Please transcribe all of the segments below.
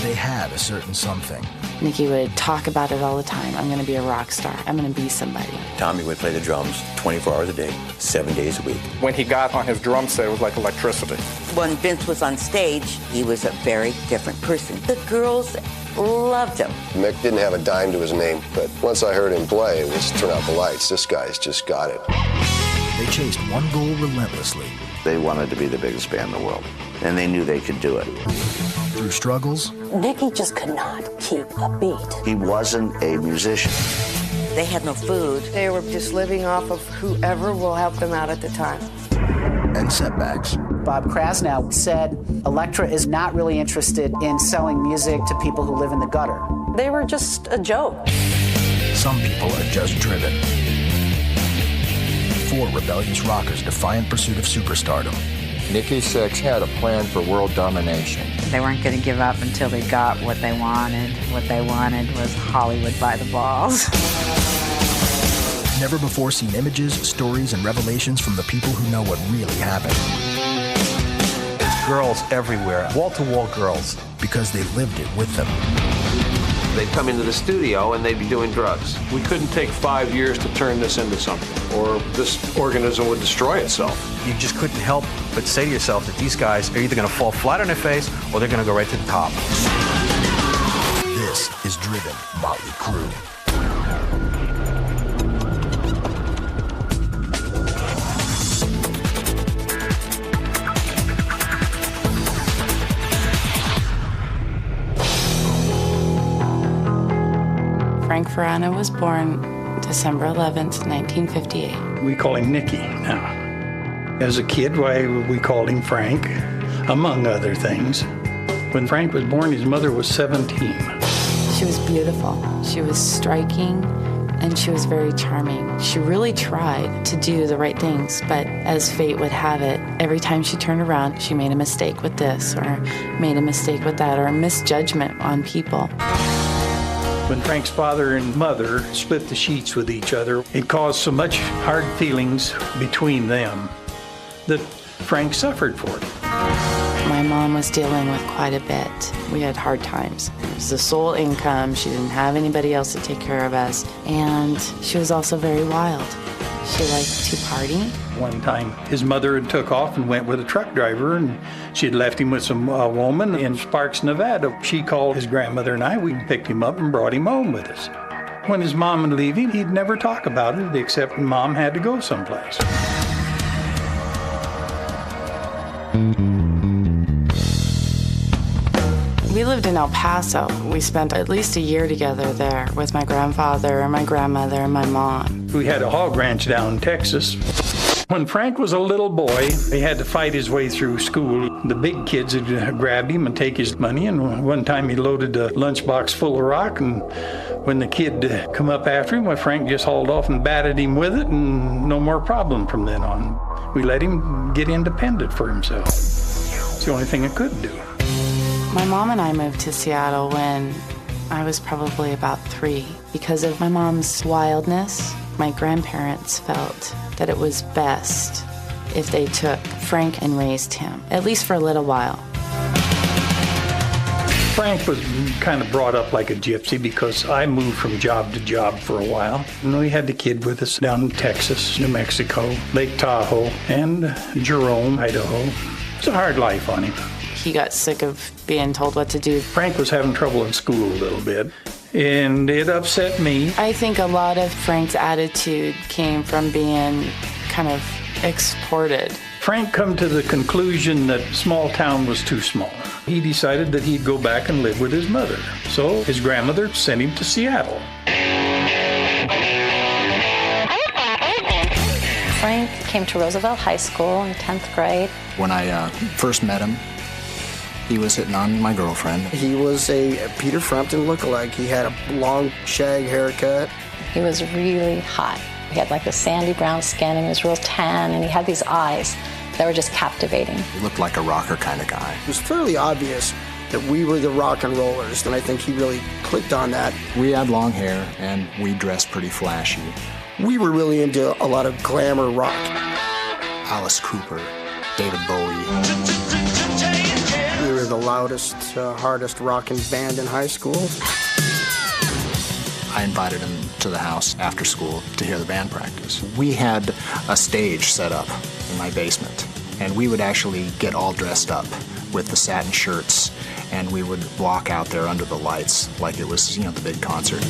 They had a certain something. Nikki would talk about it all the time. I'm going to be a rock star. I'm going to be somebody. Tommy would play the drums 24 hours a day, 7 days a week. When he got on his drum set, it was like electricity. When Vince was on stage, he was a very different person. The girls loved him. Mick didn't have a dime to his name, but once I heard him play, it was turn out the lights. This guy's just got it. They chased one goal relentlessly. They wanted to be the biggest band in the world, and they knew they could do it. Through struggles, Nikki just could not keep a beat. He wasn't a musician. They had no food. They were just living off of whoever will help them out at the time. and setbacks. Bob Krasnow said Elektra is not really interested in selling music to people who live in the gutter. They were just a joke. Some people are just driven. 4 rebellious rockers' defiant pursuit of superstardom. Nikki Sixx had a plan for world domination. They weren't going to give up until they got what they wanted. What they wanted was Hollywood by the balls. Never before seen images, stories, and revelations from the people who know what really happened. It's girls everywhere, wall-to-wall girls. Because they lived it with them. They'd come into the studio and they'd be doing drugs. We couldn't take 5 years to turn this into something, or this organism would destroy itself. You just couldn't help but say to yourself that these guys are either going to fall flat on their face or they're going to go right to the top. This is Driven Motley Crue. Frank Ferrano was born December 11th, 1958. We call him Nicky now. As a kid, we called him Frank, among other things. When Frank was born, his mother was 17. She was beautiful. She was striking, and she was very charming. She really tried to do the right things, but as fate would have it, every time she turned around, she made a mistake with this, or made a mistake with that, or a misjudgment on people. When Frank's father and mother split the sheets with each other, it caused so much hard feelings between them that Frank suffered for it. My mom was dealing with quite a bit. We had hard times. It was the sole income. She didn't have anybody else to take care of us. And she was also very wild. She liked to party. One time, his mother had took off and went with a truck driver, and she had left him with some woman in Sparks, Nevada. She called his grandmother and I. We picked him up and brought him home with us. When his mom would leave him, he'd never talk about it, except Mom had to go someplace. We lived in El Paso. We spent at least a year together there with my grandfather and my grandmother and my mom. We had a hog ranch down in Texas. When Frank was a little boy, he had to fight his way through school. The big kids would grab him and take his money, and one time he loaded a lunchbox full of rock, and when the kid come up after him, Frank just hauled off and batted him with it, and no more problem from then on. We let him get independent for himself. It's the only thing I could do. My mom and I moved to Seattle when I was probably about 3. Because of my mom's wildness, my grandparents felt that it was best if they took Frank and raised him, at least for a little while. Frank was kind of brought up like a gypsy because I moved from job to job for a while. And we had the kid with us down in Texas, New Mexico, Lake Tahoe, and Jerome, Idaho. It's a hard life on him. He got sick of being told what to do. Frank was having trouble in school a little bit, and it upset me. I think a lot of Frank's attitude came from being kind of exported. Frank come to the conclusion that small town was too small. He decided that he'd go back and live with his mother. So his grandmother sent him to Seattle. Frank came to Roosevelt High School in 10th grade. When I first met him, he was hitting on my girlfriend. He was a Peter Frampton lookalike. He had a long shag haircut. He was really hot. He had like the sandy brown skin and he was real tan, and he had these eyes that were just captivating. He looked like a rocker kind of guy. It was fairly obvious that we were the rock and rollers, and I think he really clicked on that. We had long hair and we dressed pretty flashy. We were really into a lot of glamour rock. Alice Cooper, David Bowie. We were the loudest, hardest rocking band in high school. I invited him to the house after school to hear the band practice. We had a stage set up in my basement, and we would actually get all dressed up with the satin shirts, and we would walk out there under the lights like it was, the big concert.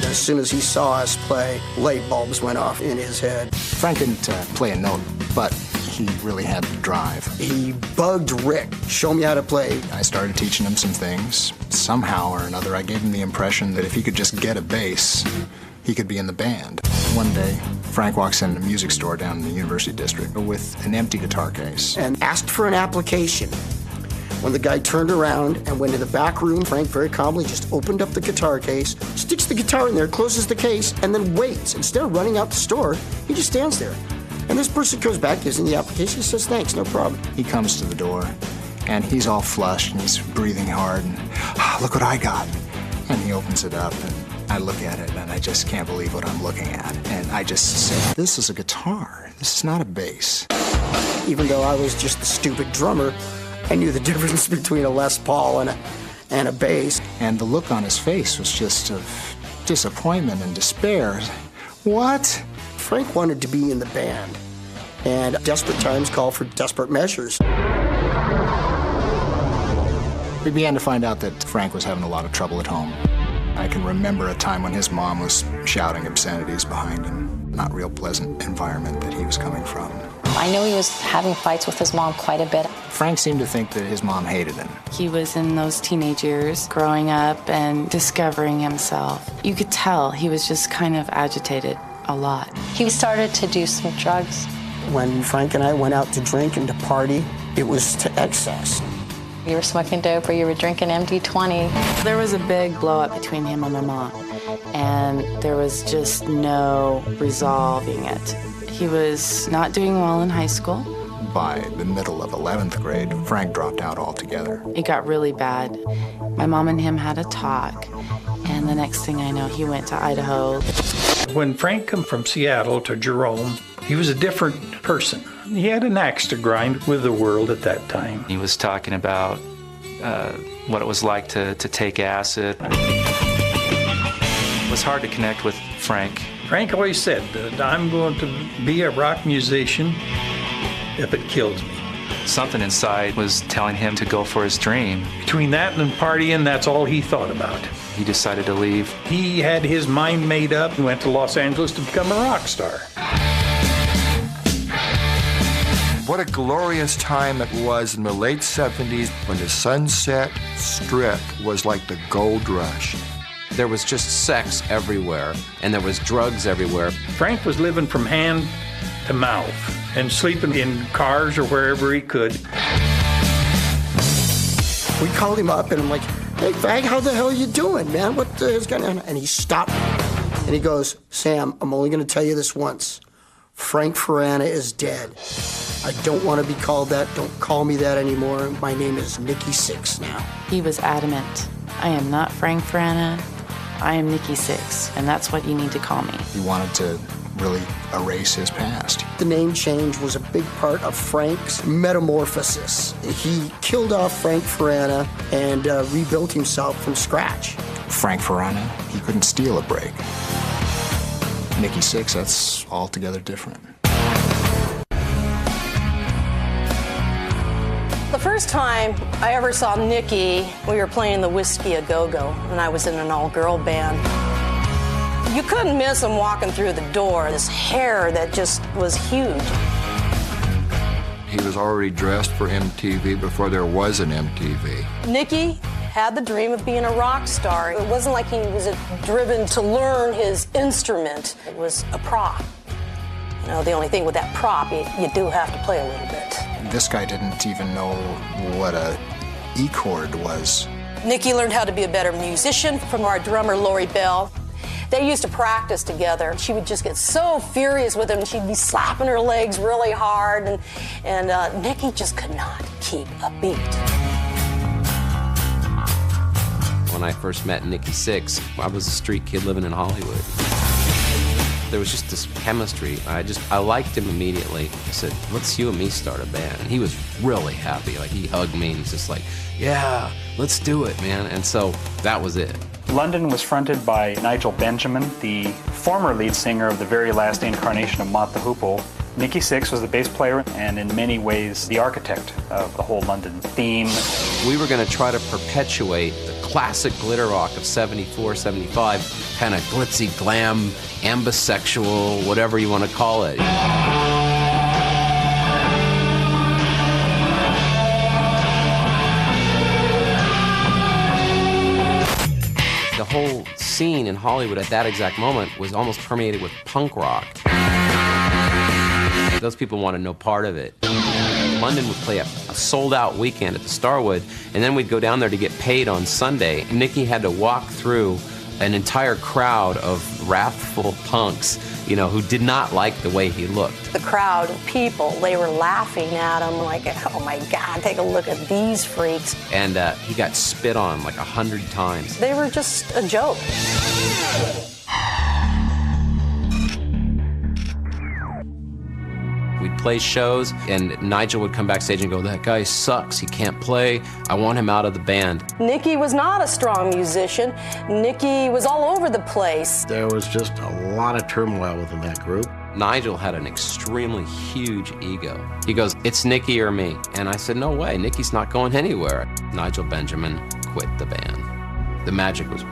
As soon as he saw us play, light bulbs went off in his head. Frank didn't play a note, but he really had the drive. He bugged Rick, show me how to play. I started teaching him some things. Somehow or another, I gave him the impression that if he could just get a bass, he could be in the band. One day, Frank walks in a music store down in the University District with an empty guitar case. And asked for an application. When the guy turned around and went to the back room, Frank very calmly just opened up the guitar case, sticks the guitar in there, closes the case, and then waits. Instead of running out the store, he just stands there. And this person goes back, gives him the application, he says, thanks, no problem. He comes to the door, and he's all flushed, and he's breathing hard, and look what I got. And he opens it up, and I look at it, and I just can't believe what I'm looking at. And I just say, this is a guitar. This is not a bass. Even though I was just the stupid drummer, I knew the difference between a Les Paul and a bass. And the look on his face was just of disappointment and despair. What? Frank wanted to be in the band, and desperate times call for desperate measures. We began to find out that Frank was having a lot of trouble at home. I can remember a time when his mom was shouting obscenities behind him. Not real pleasant environment that he was coming from. I knew he was having fights with his mom quite a bit. Frank seemed to think that his mom hated him. He was in those teenage years, growing up and discovering himself. You could tell he was just kind of agitated a lot. He started to do some drugs. When Frank and I went out to drink and to party, it was to excess. You were smoking dope or you were drinking MD-20. There was a big blow up between him and my mom, and there was just no resolving it. He was not doing well in high school. By the middle of 11th grade, Frank dropped out altogether. It got really bad. My mom and him had a talk, and the next thing I know, he went to Idaho. When Frank came from Seattle to Jerome, he was a different person. He had an axe to grind with the world at that time. He was talking about what it was like to take acid. It was hard to connect with Frank. Frank always said that I'm going to be a rock musician if it kills me. Something inside was telling him to go for his dream. Between that and partying, that's all he thought about. He decided to leave. He had his mind made up and went to Los Angeles to become a rock star. What a glorious time it was in the late 70s when the Sunset Strip was like the gold rush. There was just sex everywhere, and there was drugs everywhere. Frank was living from hand to mouth and sleeping in cars or wherever he could. We called him up, and I'm like, hey, Frank, how the hell are you doing, man? What is going on? And he stopped, and he goes, Sam, I'm only going to tell you this once. Frank Farana is dead. I don't want to be called that. Don't call me that anymore. My name is Nikki Sixx now. He was adamant. I am not Frank Farana. I am Nikki Sixx, and that's what you need to call me. He wanted to really erase his past. The name change was a big part of Frank's metamorphosis. He killed off Frank Farana and rebuilt himself from scratch. Frank Farana, he couldn't steal a break. Nikki Sixx, that's altogether different. The first time I ever saw Nikki, we were playing the Whiskey A Go-Go, and I was in an all-girl band. You couldn't miss him walking through the door, this hair that just was huge. He was already dressed for MTV before there was an MTV. Nikki had the dream of being a rock star. It wasn't like he was driven to learn his instrument. It was a prop. You know, the only thing with that prop, you do have to play a little bit. This guy didn't even know what a E chord was. Nikki learned how to be a better musician from our drummer, Lori Bell. They used to practice together. She would just get so furious with him. She'd be slapping her legs really hard, and Nikki just could not keep a beat. When I first met Nikki Sixx, I was a street kid living in Hollywood. There was just this chemistry. I liked him immediately. I said, let's you and me start a band. And he was really happy. Like, he hugged me and was just like, yeah, let's do it, man. And so that was it. London was fronted by Nigel Benjamin, the former lead singer of the very last incarnation of Motley Crue. Nikki Sixx was the bass player and in many ways the architect of the whole London theme. We were going to try to perpetuate the classic glitter rock of 74, 75, kind of glitzy, glam, ambisexual, whatever you want to call it. The whole scene in Hollywood at that exact moment was almost permeated with punk rock. Those people wanted no part of it. London would play a sold-out weekend at the Starwood, and then we'd go down there to get paid on Sunday. Nikki had to walk through an entire crowd of wrathful punks, you know, who did not like the way he looked. The crowd of people, they were laughing at him like, oh my God, take a look at these freaks. And he got spit on like 100 times. They were just a joke. We'd play shows, and Nigel would come backstage and go, that guy sucks, he can't play, I want him out of the band. Nikki was not a strong musician. Nikki was all over the place. There was just a lot of turmoil within that group. Nigel had an extremely huge ego. He goes, it's Nikki or me. And I said, no way, Nikki's not going anywhere. Nigel Benjamin quit the band. The magic was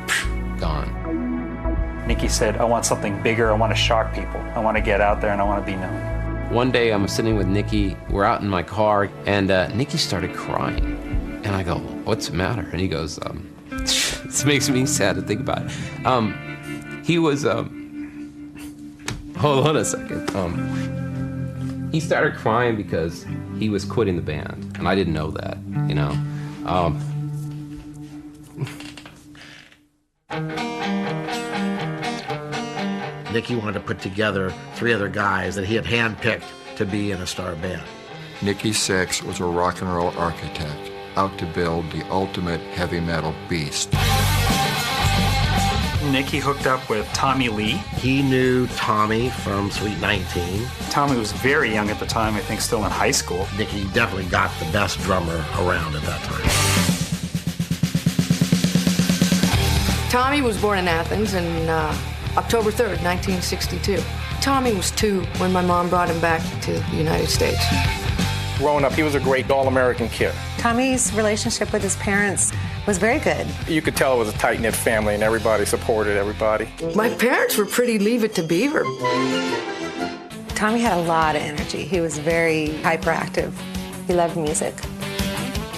gone. Nikki said, I want something bigger, I want to shock people. I want to get out there and I want to be known. One day I'm sitting with Nikki, we're out in my car, and Nikki started crying. And I go, what's the matter? And he goes, this makes me sad to think about it. He was, hold on a second. He started crying because he was quitting the band, and I didn't know that, you know. Nikki wanted to put together 3 other guys that he had handpicked to be in a star band. Nikki Sixx was a rock and roll architect, out to build the ultimate heavy metal beast. Nikki hooked up with Tommy Lee. He knew Tommy from Sweet 19. Tommy was very young at the time, I think still in high school. Nikki definitely got the best drummer around at that time. Tommy was born in Athens and October 3rd, 1962. Tommy was 2 when my mom brought him back to the United States. Growing up, he was a great all-American kid. Tommy's relationship with his parents was very good. You could tell it was a tight-knit family and everybody supported everybody. My parents were pretty Leave It to Beaver. Tommy had a lot of energy. He was very hyperactive. He loved music.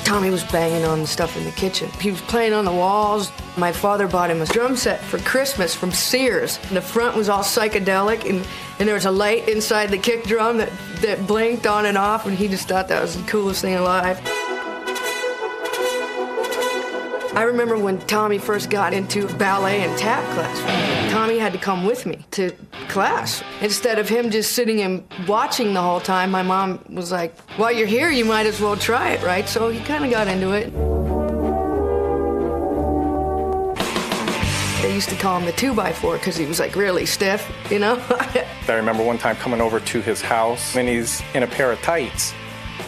Tommy was banging on the stuff in the kitchen. He was playing on the walls. My father bought him a drum set for Christmas from Sears. And the front was all psychedelic, and there was a light inside the kick drum that blinked on and off, and he just thought that was the coolest thing alive. I remember when Tommy first got into ballet and tap class. Tommy had to come with me to class. Instead of him just sitting and watching the whole time, my mom was like, while you're here, you might as well try it, right? So he kind of got into it. They used to call him the 2x4 because he was like really stiff, you know? I remember one time coming over to his house and he's in a pair of tights.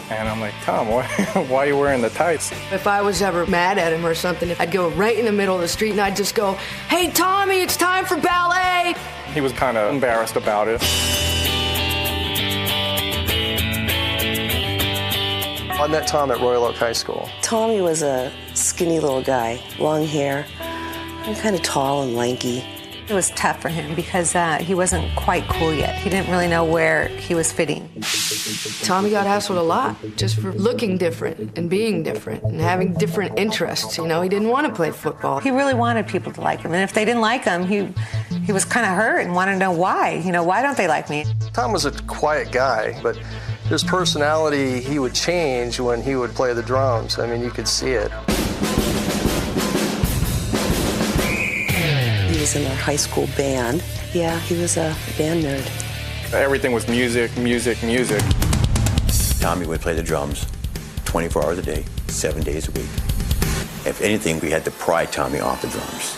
And I'm like, Tom, why are you wearing the tights? If I was ever mad at him or something, I'd go right in the middle of the street and I'd just go, hey, Tommy, it's time for ballet. He was kind of embarrassed about it. I met Tom at Royal Oak High School. Tommy was a skinny little guy, long hair, and kind of tall and lanky. It was tough for him because he wasn't quite cool yet. He didn't really know where he was fitting. Tommy got hassled a lot just for looking different and being different and having different interests. You know, he didn't want to play football. He really wanted people to like him. And if they didn't like him, he was kind of hurt and wanted to know why. You know, why don't they like me? Tom was a quiet guy, but his personality, he would change when he would play the drums. I mean, you could see it. He was in our high school band. Yeah, he was a band nerd. Everything was music, music, music. Tommy would play the drums 24 hours a day, 7 days a week. If anything, we had to pry Tommy off the drums.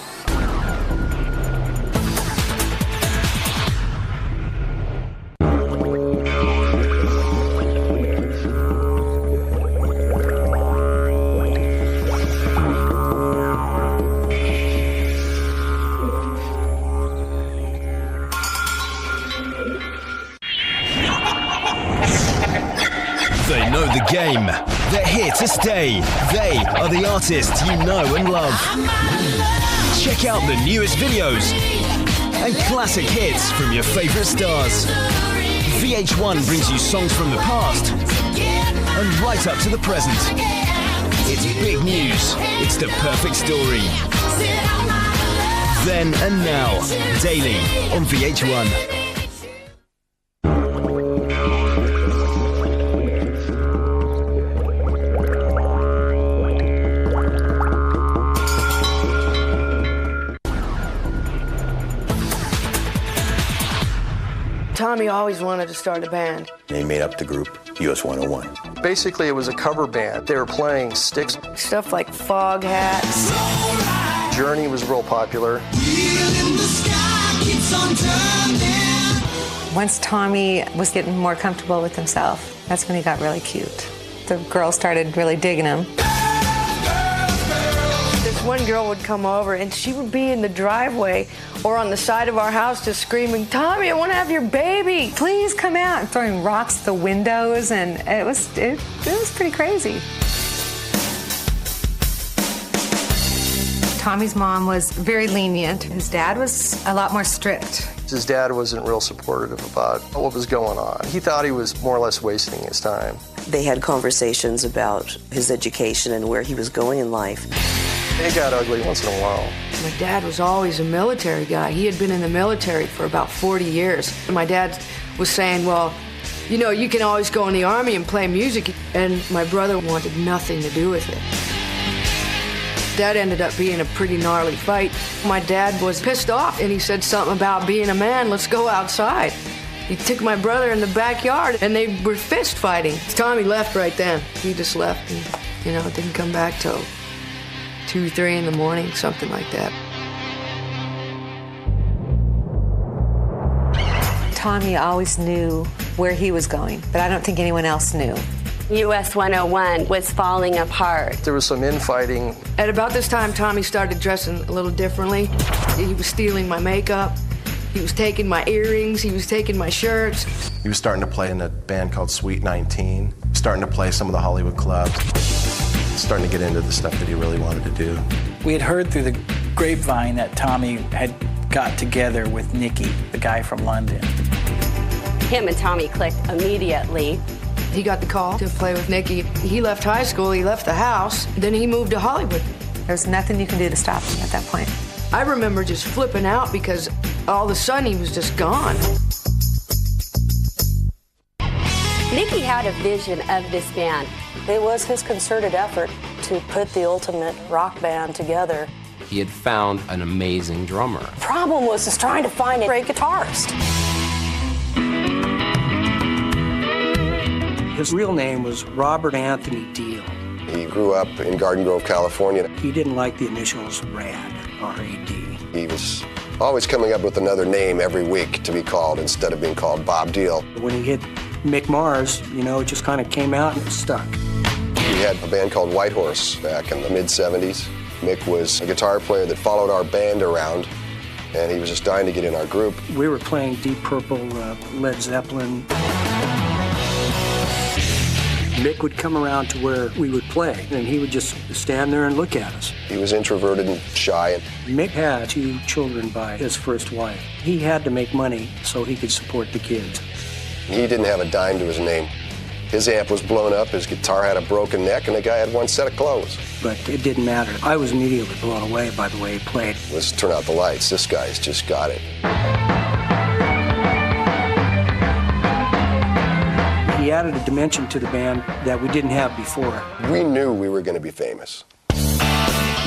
They are the artists you know and love. Check out the newest videos and classic hits from your favourite stars. VH1 brings you songs from the past and right up to the present. It's big news. It's the perfect story. Then and Now, daily on VH1. Tommy always wanted to start a band. They made up the group US 101. Basically, it was a cover band. They were playing Styx. Stuff like Fog Hats. Journey was real popular. Once Tommy was getting more comfortable with himself, that's when he got really cute. The girls started really digging him. This one girl would come over and she would be in the driveway or on the side of our house just screaming, "Tommy, I want to have your baby. Please come out," and throwing rocks at the windows, and it was pretty crazy. Tommy's mom was very lenient. His dad was a lot more strict. His dad wasn't real supportive about what was going on. He thought he was more or less wasting his time. They had conversations about his education and where he was going in life. It got ugly once in a while. My dad was always a military guy. He had been in the military for about 40 years. And my dad was saying, well, you know, you can always go in the Army and play music. And my brother wanted nothing to do with it. That ended up being a pretty gnarly fight. My dad was pissed off, and he said something about being a man, let's go outside. He took my brother in the backyard, and they were fist fighting. Tommy left right then. He just left and, you know, didn't come back till 2, 3 in the morning, something like that. Tommy always knew where he was going, but I don't think anyone else knew. US 101 was falling apart. There was some infighting. At about this time, Tommy started dressing a little differently. He was stealing my makeup. He was taking my earrings. He was taking my shirts. He was starting to play in a band called Sweet 19, starting to play some of the Hollywood clubs, starting to get into the stuff that he really wanted to do. We had heard through the grapevine that Tommy had got together with Nikki, the guy from London. Him and Tommy clicked immediately. He got the call to play with Nikki. He left high school, he left the house, then he moved to Hollywood. There's nothing you can do to stop him at that point. I remember just flipping out because all of a sudden he was just gone. Nikki had a vision of this band. It was his concerted effort to put the ultimate rock band together. He had found an amazing drummer. The problem was just trying to find a great guitarist. His real name was Robert Anthony Deal. He grew up in Garden Grove, California. He didn't like the initials RAD, R-A-D. He was always coming up with another name every week to be called instead of being called Bob Deal. When he hit Mick Mars, you know, it just kind of came out and it stuck. We had a band called White Horse back in the mid-'70s. Mick was a guitar player that followed our band around, and he was just dying to get in our group. We were playing Deep Purple, Led Zeppelin. Mick would come around to where we would play, and he would just stand there and look at us. He was introverted and shy. Mick had 2 children by his first wife. He had to make money so he could support the kids. He didn't have a dime to his name. His amp was blown up, his guitar had a broken neck, and the guy had 1 set of clothes. But it didn't matter. I was immediately blown away by the way he played. Let's turn out the lights. This guy's just got it. He added a dimension to the band that we didn't have before. We knew we were going to be famous.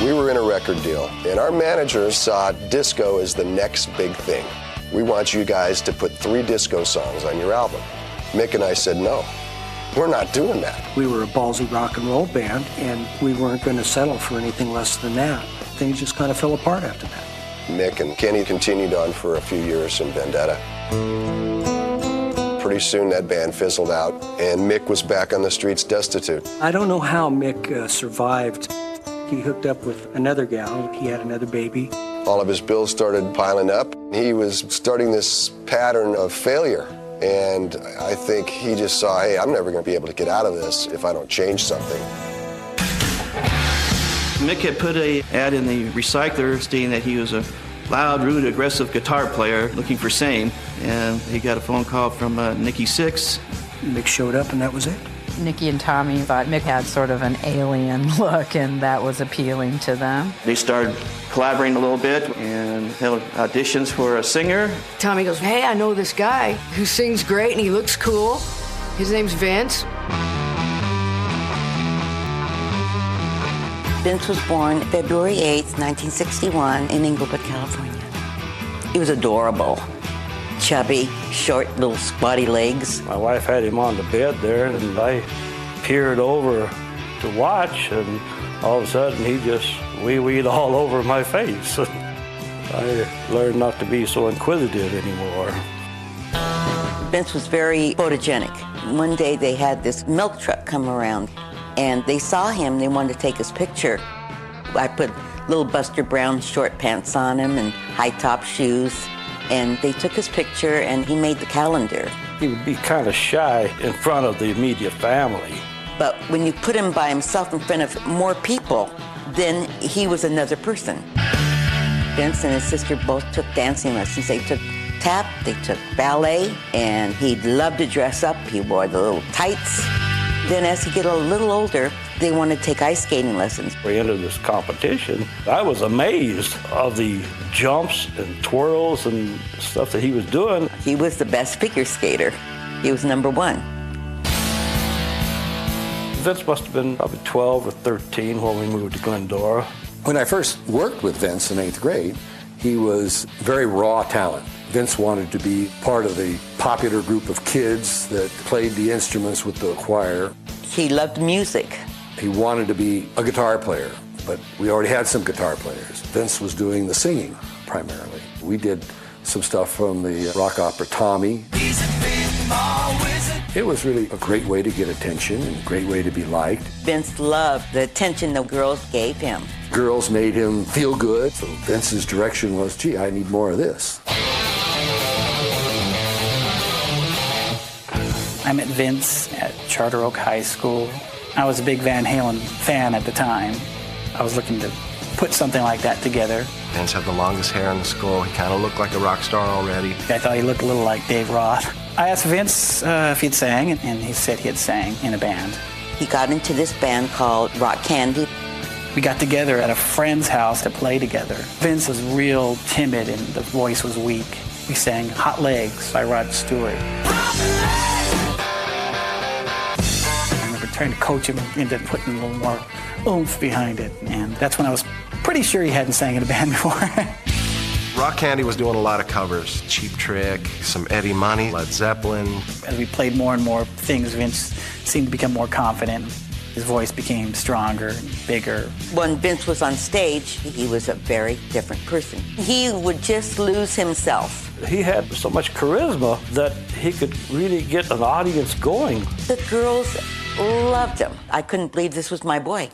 We were in a record deal, and our managers saw disco as the next big thing. We want you guys to put 3 disco songs on your album. Mick and I said, no, we're not doing that. We were a ballsy rock and roll band, and we weren't going to settle for anything less than that. Things just kind of fell apart after that. Mick and Kenny continued on for a few years in Vendetta. Pretty soon that band fizzled out, and Mick was back on the streets destitute. I don't know how Mick survived. He hooked up with another gal. He had another baby. All of his bills started piling up. He was starting this pattern of failure, and I think he just saw, hey, I'm never going to be able to get out of this if I don't change something. Mick had put an ad in the recycler stating that he was a loud, rude, aggressive guitar player looking for same, and he got a phone call from Nikki Sixx. Mick showed up and that was it. Nikki and Tommy thought Mick had sort of an alien look, and that was appealing to them. They started collaborating a little bit and held auditions for a singer. Tommy goes, hey, I know this guy who sings great and he looks cool. His name's Vince. Vince was born February 8th, 1961 in Inglewood, California. He was adorable. Chubby, short, little squatty legs. My wife had him on the bed there, and I peered over to watch, and all of a sudden he just wee-weed all over my face. I learned not to be so inquisitive anymore. Vince was very photogenic. One day they had this milk truck come around, and they saw him, they wanted to take his picture. I put little Buster Brown short pants on him and high-top shoes. And they took his picture, and he made the calendar. He would be kind of shy in front of the immediate family. But when you put him by himself in front of more people, then he was another person. Vince and his sister both took dancing lessons. They took tap, they took ballet, and he loved to dress up. He wore the little tights. Then as he got a little older, they wanted to take ice skating lessons. We entered this competition. I was amazed of the jumps and twirls and stuff that he was doing. He was the best figure skater. He was number one. Vince must have been probably 12 or 13 when we moved to Glendora. When I first worked with Vince in 8th grade, he was very raw talent. Vince wanted to be part of the popular group of kids that played the instruments with the choir. He loved music. He wanted to be a guitar player, but we already had some guitar players. Vince was doing the singing primarily. We did some stuff from the rock opera Tommy. It was really a great way to get attention and a great way to be liked. Vince loved the attention the girls gave him. Girls made him feel good, so Vince's direction was, gee, I need more of this. I met Vince at Charter Oak High School. I was a big Van Halen fan at the time. I was looking to put something like that together. Vince had the longest hair in the school. He kind of looked like a rock star already. I thought he looked a little like Dave Roth. I asked Vince if he'd sang, and he said he had sang in a band. He got into this band called Rock Candy. We got together at a friend's house to play together. Vince was real timid and the voice was weak. We sang Hot Legs by Rod Stewart. Trying to coach him into putting a little more oomph behind it. And that's when I was pretty sure he hadn't sang in a band before. Rock Candy was doing a lot of covers. Cheap Trick, some Eddie Money, Led Zeppelin. As we played more and more things, Vince seemed to become more confident. His voice became stronger and bigger. When Vince was on stage, he was a very different person. He would just lose himself. He had so much charisma that he could really get an audience going. The girls loved him. I couldn't believe this was my boy.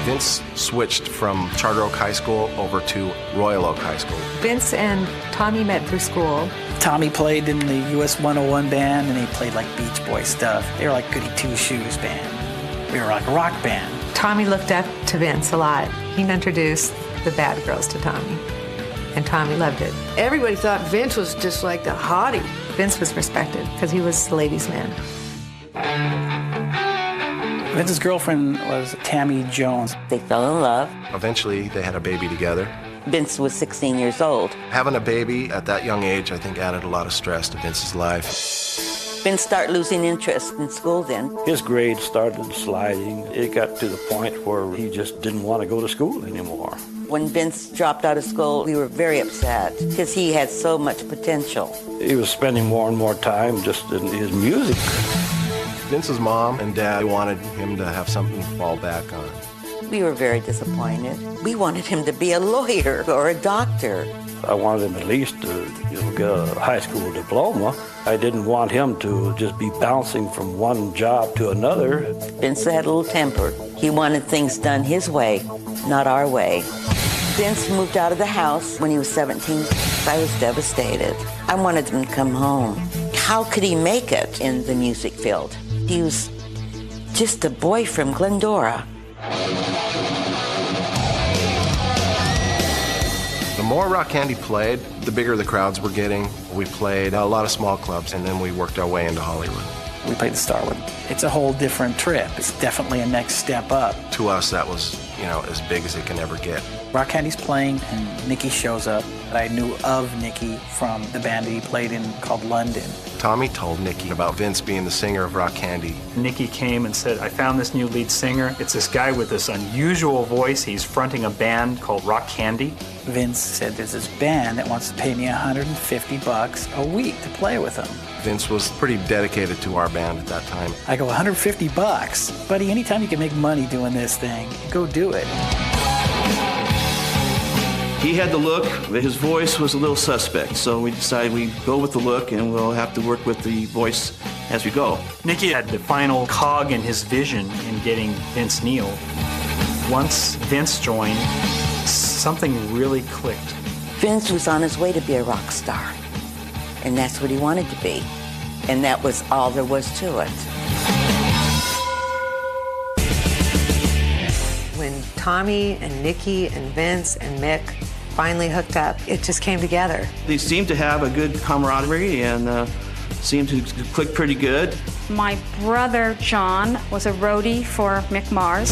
Vince switched from Charter Oak High School over to Royal Oak High School. Vince and Tommy met through school. Tommy played in the US 101 band, and he played like Beach Boy stuff. They were like Goody Two Shoes band. We were like a rock band. Tommy looked up to Vince a lot. He introduced the Bad Girls to Tommy, and Tommy loved it. Everybody thought Vince was just like the hottie. Vince was respected because he was the ladies' man. Vince's girlfriend was Tammy Jones. They fell in love. Eventually, they had a baby together. Vince was 16 years old. Having a baby at that young age, I think, added a lot of stress to Vince's life. Vince started losing interest in school then. His grades started sliding. It got to the point where he just didn't want to go to school anymore. When Vince dropped out of school, we were very upset because he had so much potential. He was spending more and more time just in his music. Vince's mom and dad wanted him to have something to fall back on. We were very disappointed. We wanted him to be a lawyer or a doctor. I wanted him at least to get a high school diploma. I didn't want him to just be bouncing from one job to another. Vince had a little temper. He wanted things done his way, not our way. Vince moved out of the house when he was 17. I was devastated. I wanted him to come home. How could he make it in the music field? He was just a boy from Glendora. The more Rock Candy played, the bigger the crowds were getting. We played a lot of small clubs, and then we worked our way into Hollywood. We played the Starwood. It's a whole different trip. It's definitely a next step up. To us, that was, as big as it can ever get. Rock Candy's playing, and Nikki shows up. I knew of Nikki from the band that he played in called London. Tommy told Nikki about Vince being the singer of Rock Candy. Nikki came and said, I found this new lead singer. It's this guy with this unusual voice. He's fronting a band called Rock Candy. Vince said, there's this band that wants to pay me $150 a week to play with them. Vince was pretty dedicated to our band at that time. I go, $150? Buddy, anytime you can make money doing this thing, go do it. He had the look, but his voice was a little suspect, so we decided we go with the look and we'll have to work with the voice as we go. Nikki had the final cog in his vision in getting Vince Neil. Once Vince joined, something really clicked. Vince was on his way to be a rock star, and that's what he wanted to be, and that was all there was to it. When Tommy and Nikki and Vince and Mick finally hooked up, it just came together. They seemed to have a good camaraderie and seemed to click pretty good. My brother, John, was a roadie for Mick Mars.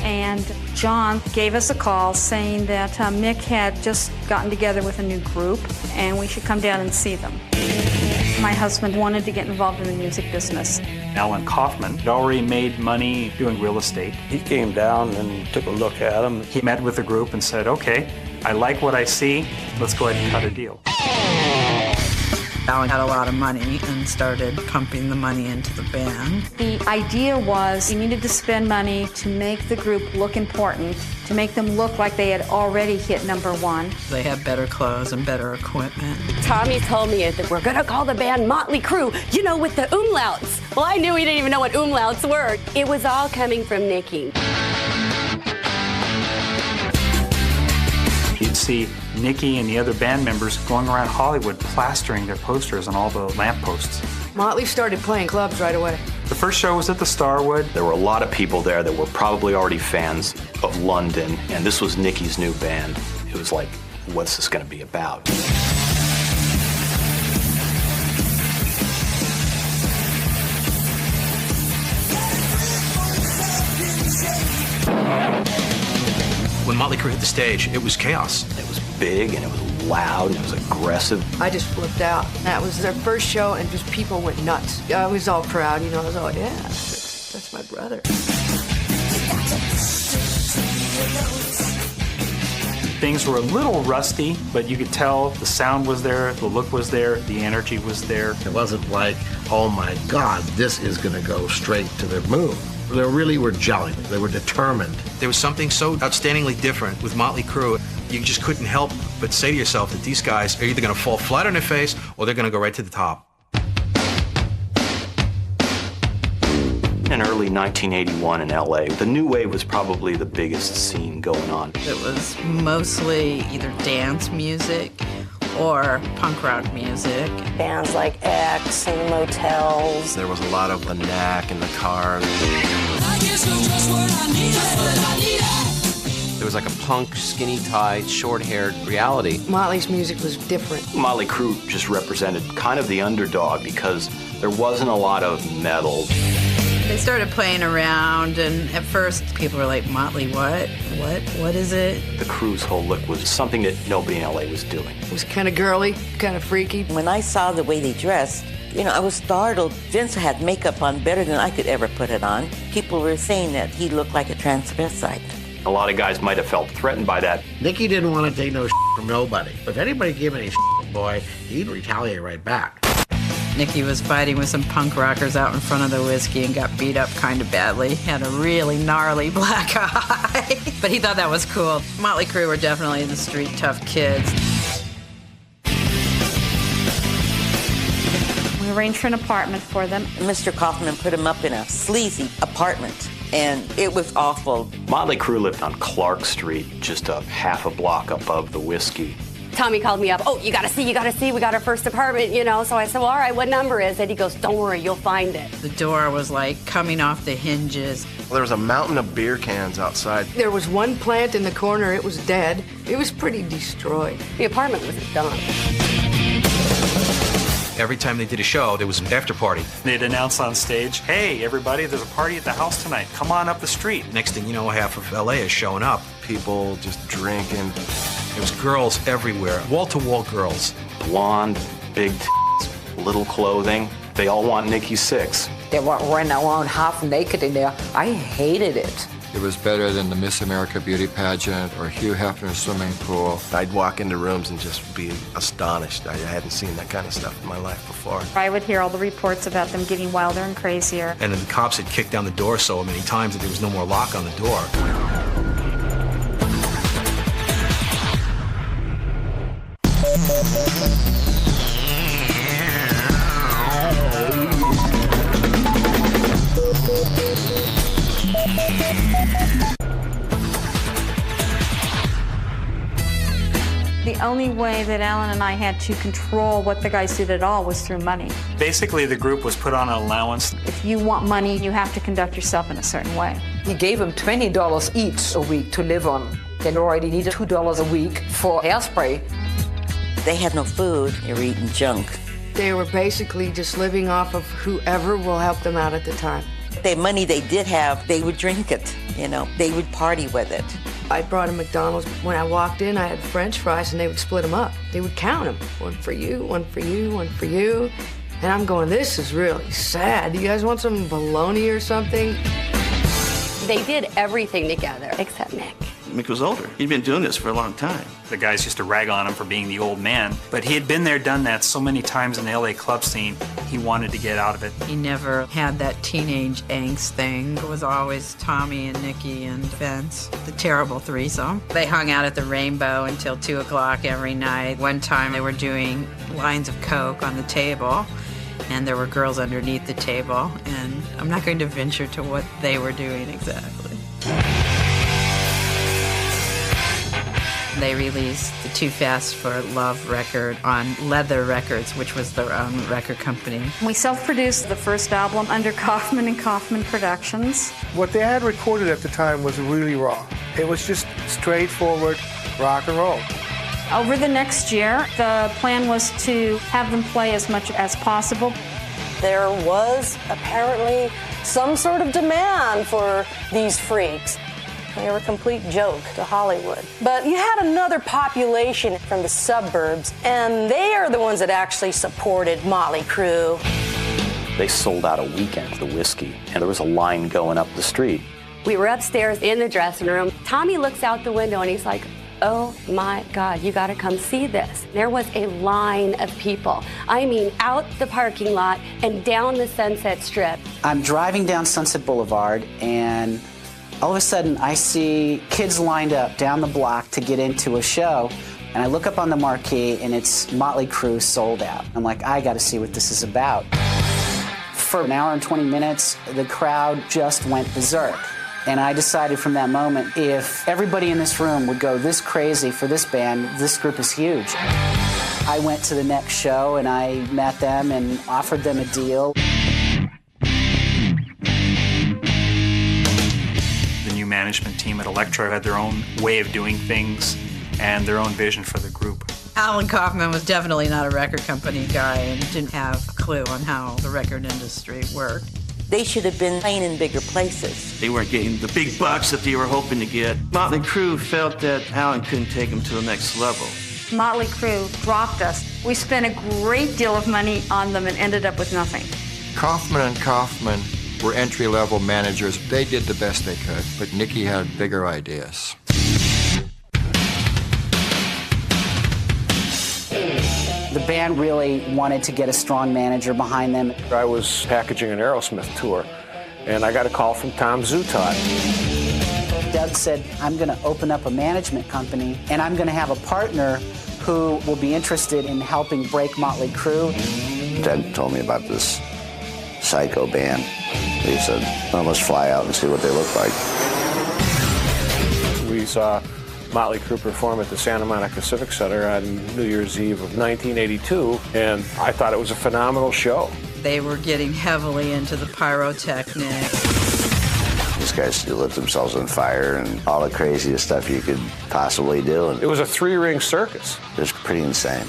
And John gave us a call saying that Mick had just gotten together with a new group and we should come down and see them. My husband wanted to get involved in the music business. Alan Kaufman had already made money doing real estate. He came down and took a look at him. He met with the group and said, okay, I like what I see. Let's go ahead and cut a deal. Alan had a lot of money and started pumping the money into the band. The idea was we needed to spend money to make the group look important, to make them look like they had already hit #1. They had better clothes and better equipment. Tommy told me that we're gonna call the band Motley Crue, with the umlauts. Well, I knew he didn't even know what umlauts were. It was all coming from Nikki. You'd see Nikki and the other band members going around Hollywood plastering their posters on all the lampposts. Motley started playing clubs right away. The first show was at the Starwood. There were a lot of people there that were probably already fans of London, and this was Nikki's new band. It was like, what's this going to be about? When Motley Crue hit the stage, it was chaos. It was big, and it was loud, and it was aggressive. I just flipped out. That was their first show, and just people went nuts. I was all proud, I was all, yeah, that's my brother. Things were a little rusty, but you could tell the sound was there, the look was there, the energy was there. It wasn't like, oh my God, this is going to go straight to the moon. They really were gelling. They were determined. There was something so outstandingly different with Motley Crue. You just couldn't help but say to yourself that these guys are either going to fall flat on their face or they're going to go right to the top. In early 1981 in LA, the new wave was probably the biggest scene going on. It was mostly either dance music or punk rock music. Bands like X and Motels. There was a lot of the Knack and the Cars. There was like a punk, skinny-tied, short-haired reality. Motley's music was different. Motley Crue just represented kind of the underdog because there wasn't a lot of metal. They started playing around, and at first people were like, Motley, what? What is it? The Crue's whole look was something that nobody in LA was doing. It was kind of girly, kind of freaky. When I saw the way they dressed, I was startled. Vince had makeup on better than I could ever put it on. People were saying that he looked like a transvestite. A lot of guys might have felt threatened by that. Nikki didn't want to take no from nobody. If anybody gave any boy, he'd retaliate right back. Nikki was fighting with some punk rockers out in front of the whiskey and got beat up kind of badly. Had a really gnarly black eye. But he thought that was cool. Motley Crue were definitely the street tough kids. We arranged for an apartment for them. Mr. Kaufman put him up in a sleazy apartment, and it was awful. Motley Crue lived on Clark Street, just a half a block above the whiskey. Tommy called me up. Oh, you gotta see, we got our first apartment, you know. So I said, well, all right, what number is it? He goes, don't worry, you'll find it. The door was like coming off the hinges. Well, there was a mountain of beer cans outside. There was one plant in the corner, it was dead. It was pretty destroyed. The apartment wasn't done. Every time they did a show, there was an after party. They'd announce on stage, hey, everybody, there's a party at the house tonight. Come on up the street. Next thing you know, half of LA is showing up. People just drinking. There was girls everywhere, wall-to-wall girls. Blonde, big tits, little clothing. They all want Nikki Sixx. They weren't running around half naked in there. I hated it. It was better than the Miss America beauty pageant or Hugh Hefner swimming pool. I'd walk into rooms and just be astonished. I hadn't seen that kind of stuff in my life before. I would hear all the reports about them getting wilder and crazier. And then the cops had kicked down the door so many times that there was no more lock on the door. The only way that Alan and I had to control what the guys did at all was through money. Basically, the group was put on an allowance. If you want money, you have to conduct yourself in a certain way. He gave them $20 each a week to live on. They already needed $2 a week for hairspray. They had no food. They were eating junk. They were basically just living off of whoever will help them out at the time. The money they did have, they would drink it, you know. They would party with it. I brought a McDonald's. When I walked in, I had French fries, and they would split them up. They would count them. One for you, one for you, one for you. And I'm going, this is really sad. Do you guys want some bologna or something? They did everything together except Mick. Mick was older. He'd been doing this for a long time. The guys used to rag on him for being the old man, but he had been there, done that so many times in the LA club scene, he wanted to get out of it. He never had that teenage angst thing. It was always Tommy and Nikki and Vince, the terrible threesome. They hung out at the Rainbow until 2 o'clock every night. One time they were doing lines of Coke on the table, and there were girls underneath the table, and I'm not going to venture to what they were doing exactly. They released the Too Fast for Love record on Leather Records, which was their own record company. We self-produced the first album under Kaufman and Kaufman Productions. What they had recorded at the time was really raw. It was just straightforward rock and roll. Over the next year, the plan was to have them play as much as possible. There was apparently some sort of demand for these freaks. They were a complete joke to Hollywood. But you had another population from the suburbs, and they are the ones that actually supported Motley Crue. They sold out a weekend, the whiskey, and there was a line going up the street. We were upstairs in the dressing room. Tommy looks out the window and he's like, oh my God, you gotta come see this. There was a line of people. I mean, out the parking lot and down the Sunset Strip. I'm driving down Sunset Boulevard, and all of a sudden I see kids lined up down the block to get into a show, and I look up on the marquee and it's Motley Crue sold out. I'm like, I gotta see what this is about. For an hour and 20 minutes, the crowd just went berserk. And I decided from that moment, if everybody in this room would go this crazy for this band, this group is huge. I went to the next show and I met them and offered them a deal. The new management team at Elektra had their own way of doing things and their own vision for the group. Alan Kaufman was definitely not a record company guy and didn't have a clue on how the record industry worked. They should have been playing in bigger places. They weren't getting the big bucks that they were hoping to get. Motley Crue felt that Alan couldn't take them to the next level. Motley Crue dropped us. We spent a great deal of money on them and ended up with nothing. Kaufman and Kaufman were entry-level managers. They did the best they could, but Nikki had bigger ideas. The band really wanted to get a strong manager behind them. I was packaging an Aerosmith tour, and I got a call from Tom Zutaut. Doug said, I'm going to open up a management company, and I'm going to have a partner who will be interested in helping break Motley Crue. Ted told me about this psycho band. He said, well, let's fly out and see what they look like. We saw Motley Crue perform at the Santa Monica Civic Center on New Year's Eve of 1982, and I thought it was a phenomenal show. They were getting heavily into the pyrotechnics. These guys lit themselves on fire and all the craziest stuff you could possibly do. And it was a three-ring circus. It was pretty insane.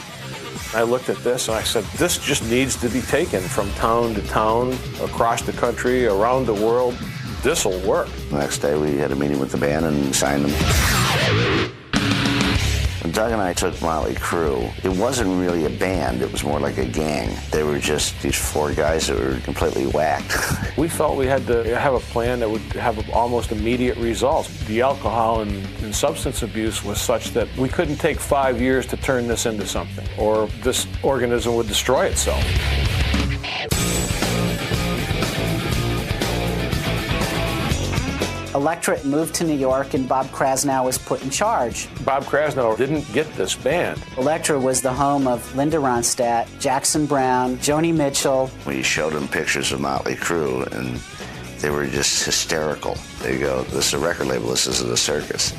I looked at this and I said, this just needs to be taken from town to town, across the country, around the world. This'll work. The next day we had a meeting with the band and signed them. When Doug and I took Motley Crue, it wasn't really a band, it was more like a gang. They were just these four guys that were completely whacked. We felt we had to have a plan that would have almost immediate results. The alcohol and substance abuse was such that we couldn't take 5 years to turn this into something, or this organism would destroy itself. Elektra moved to New York and Bob Krasnow was put in charge. Bob Krasnow didn't get this band. Elektra was the home of Linda Ronstadt, Jackson Browne, Joni Mitchell. We showed them pictures of Motley Crue and they were just hysterical. They go, this is a record label, this isn't a circus.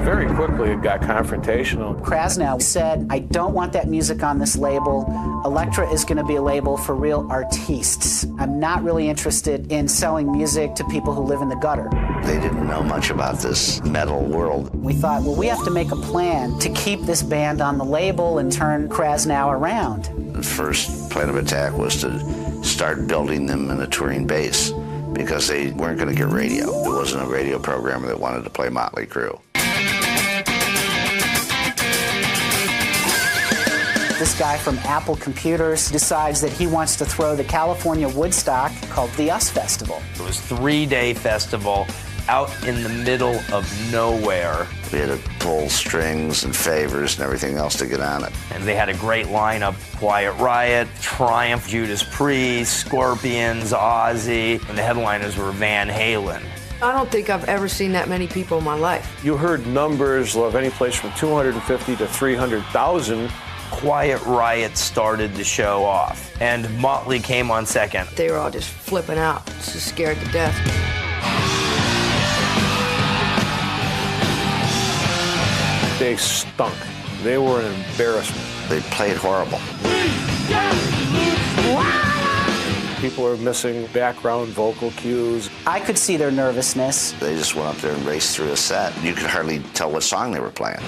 Very quickly it got confrontational. Krasnow said, I don't want that music on this label. Elektra is going to be a label for real artistes. I'm not really interested in selling music to people who live in the gutter. They didn't know much about this metal world. We thought, well, we have to make a plan to keep this band on the label and turn Krasnow around. The first plan of attack was to start building them in a touring base because they weren't going to get radio. There wasn't a radio programmer that wanted to play Motley Crue. This guy from Apple Computers decides that he wants to throw the California Woodstock called the US Festival. It was a 3-day festival out in the middle of nowhere. We had to pull strings and favors and everything else to get on it. And they had a great lineup: Quiet Riot, Triumph, Judas Priest, Scorpions, Ozzy, and the headliners were Van Halen. I don't think I've ever seen that many people in my life. You heard numbers of any place from 250 to 300,000. Quiet Riot started the show off, and Motley came on second. They were all just flipping out, just scared to death. They stunk. They were an embarrassment. They played horrible. People are missing background vocal cues. I could see their nervousness. They just went up there and raced through a set. You could hardly tell what song they were playing.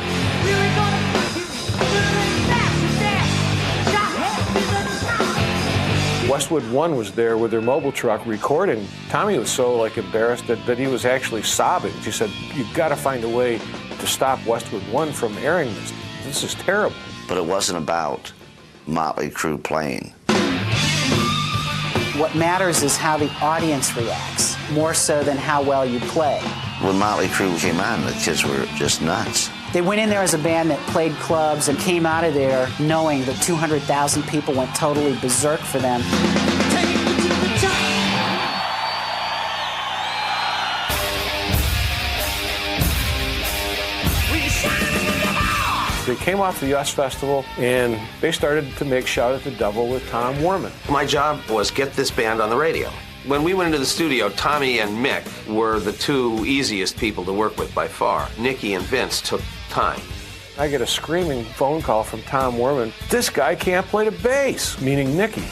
Westwood One was there with their mobile truck recording. Tommy was so embarrassed that he was actually sobbing. He said, you've got to find a way to stop Westwood One from airing this. This is terrible. But it wasn't about Motley Crue playing. What matters is how the audience reacts, more so than how well you play. When Motley Crue came on, the kids were just nuts. They went in there as a band that played clubs and came out of there knowing that 200,000 people went totally berserk for them. They came off the US Festival and they started to make Shout at the Devil with Tom Werman. My job was get this band on the radio. When we went into the studio, Tommy and Mick were the two easiest people to work with by far. Nikki and Vince took time. I get a screaming phone call from Tom Werman. This guy can't play the bass, meaning Nikki.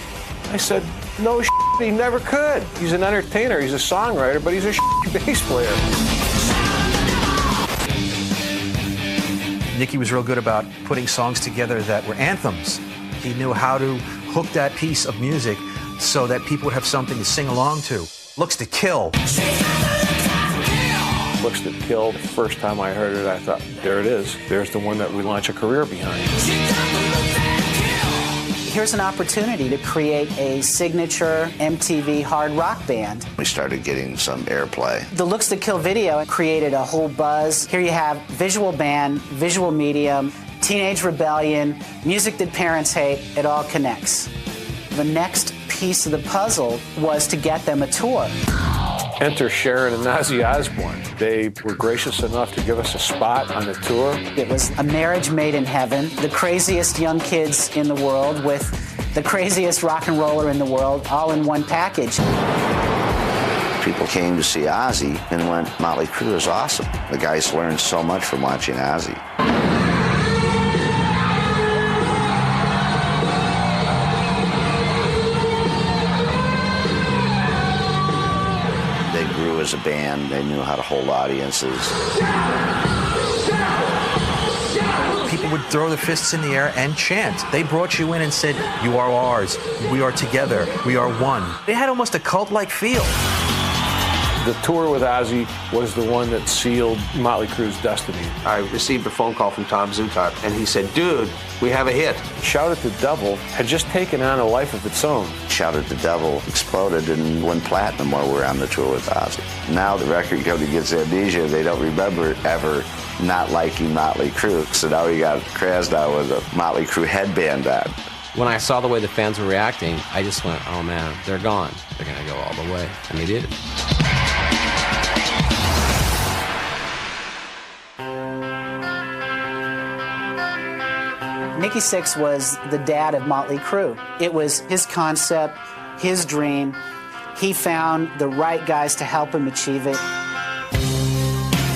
I said, no shit, he never could. He's an entertainer, he's a songwriter, but he's a bass player. Nikki was real good about putting songs together that were anthems. He knew how to hook that piece of music so that people would have something to sing along to. Looks to Kill. Looks to Kill, the first time I heard it, I thought, there it is. There's the one that we launch a career behind. Here's an opportunity to create a signature MTV hard rock band. We started getting some airplay. The Looks to Kill video created a whole buzz. Here you have visual band, visual medium, teenage rebellion, music that parents hate. It all connects. The next piece of the puzzle was to get them a tour. Enter Sharon and Ozzy Osbourne. They were gracious enough to give us a spot on the tour. It was a marriage made in heaven. The craziest young kids in the world with the craziest rock and roller in the world, all in one package. People came to see Ozzy and went, Motley Crue is awesome. The guys learned so much from watching Ozzy. They grew as a band. They knew how to hold audiences. People would throw their fists in the air and chant. They brought you in and said, you are ours. We are together. We are one. They had almost a cult-like feel. The tour with Ozzy was the one that sealed Motley Crue's destiny. I received a phone call from Tom Zutaut, and he said, dude, we have a hit. Shout at the Devil had just taken on a life of its own. Shout at the Devil exploded and went platinum while we were on the tour with Ozzy. Now the record company gets amnesia. They don't remember ever not liking Motley Crue. So now we got Krasnow with a Motley Crue headband on. When I saw the way the fans were reacting, I just went, oh man, they're gone. They're going to go all the way. And they did. Nikki Sixx was the dad of Motley Crue. It was his concept, his dream. He found the right guys to help him achieve it.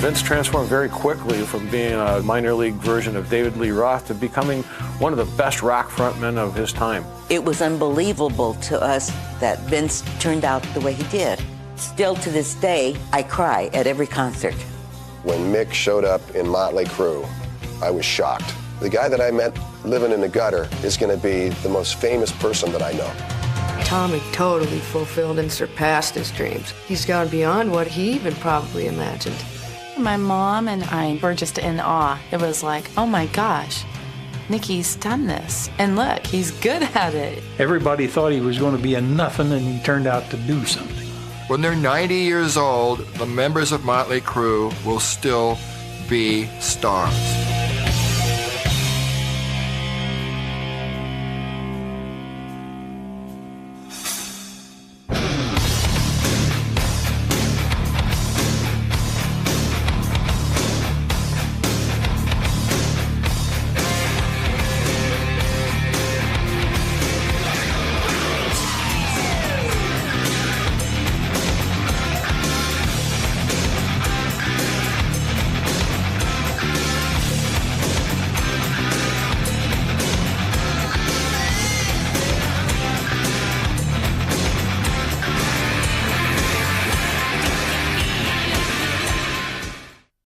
Vince transformed very quickly from being a minor league version of David Lee Roth to becoming one of the best rock frontmen of his time. It was unbelievable to us that Vince turned out the way he did. Still to this day, I cry at every concert. When Mick showed up in Motley Crue, I was shocked. The guy that I met living in the gutter is going to be the most famous person that I know. Tommy totally fulfilled and surpassed his dreams. He's gone beyond what he even probably imagined. My mom and I were just in awe. It was like, oh my gosh, Nicky's done this. And look, he's good at it. Everybody thought he was going to be a nothing, and he turned out to do something. When they're 90 years old, the members of Motley Crue will still be stars.